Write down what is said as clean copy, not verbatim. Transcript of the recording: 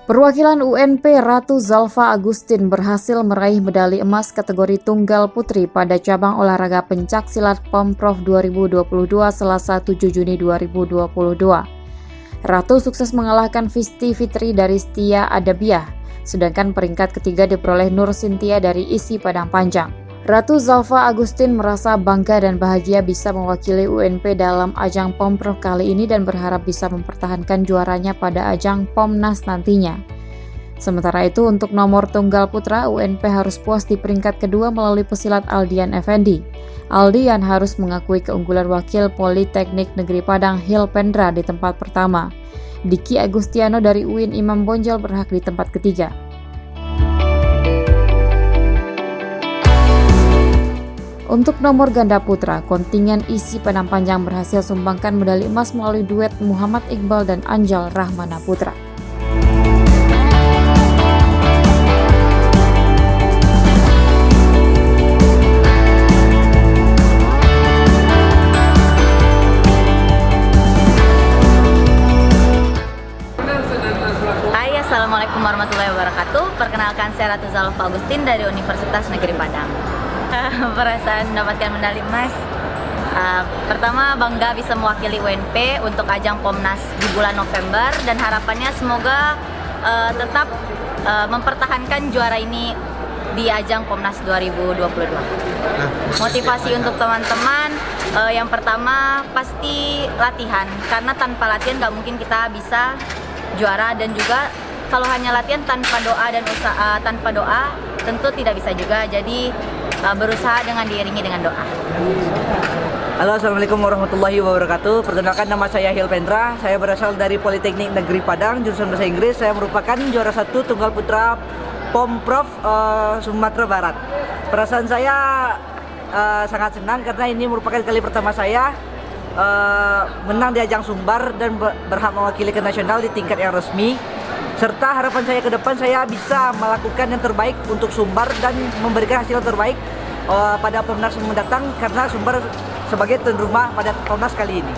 Perwakilan UNP Ratu Zalfa Agustin berhasil meraih medali emas kategori tunggal putri pada cabang olahraga pencaksilat Pemprov 2022 Selasa 7 Juni 2022. Ratu sukses mengalahkan Fisti Fitri dari Setia Adabiah, sedangkan peringkat ketiga diperoleh Nur Sintia dari Isi Padang Panjang. Ratu Zalfa Agustin merasa bangga dan bahagia bisa mewakili UNP dalam ajang Pemprov kali ini dan berharap bisa mempertahankan juaranya pada ajang Pomnas nantinya. Sementara itu, untuk nomor tunggal putra, UNP harus puas di peringkat kedua melalui pesilat Aldian Effendi. Aldian harus mengakui keunggulan wakil Politeknik Negeri Padang Hilpendra di tempat pertama. Diki Agustiano dari UIN Imam Bonjol berhak di tempat ketiga. Untuk nomor ganda putra, kontingen Isi Padang Panjang berhasil sumbangkan medali emas melalui duet Muhammad Iqbal dan Anjal Rahmana Putra. Hai, Assalamualaikum warahmatullahi wabarakatuh. Perkenalkan, saya Ratu Zalfa Agustin dari Universitas Negeri Padang. Perasaan mendapatkan medali emas, pertama bangga bisa mewakili UNP untuk ajang Pomnas di bulan November, dan harapannya semoga tetap mempertahankan juara ini di ajang Pomnas 2022. Motivasi untuk teman-teman, yang pertama pasti latihan, karena tanpa latihan nggak mungkin kita bisa juara, dan juga kalau hanya latihan tanpa doa dan usaha, tanpa doa tentu tidak bisa juga. Jadi berusaha dengan diiringi dengan doa. Halo, assalamualaikum warahmatullahi wabarakatuh. Perkenalkan, nama saya Hilpendra. Saya berasal dari Politeknik Negeri Padang, jurusan bahasa Inggris. Saya merupakan juara 1 tunggal putra Pomprov Sumatera Barat. Perasaan saya sangat senang karena ini merupakan kali pertama saya menang di ajang Sumbar dan berhak mewakili ke nasional di tingkat yang resmi. Serta harapan saya ke depan, saya bisa melakukan yang terbaik untuk Sumbar dan memberikan hasil terbaik pada Pomnas mendatang, karena Sumbar sebagai tuan rumah pada Pomnas kali ini.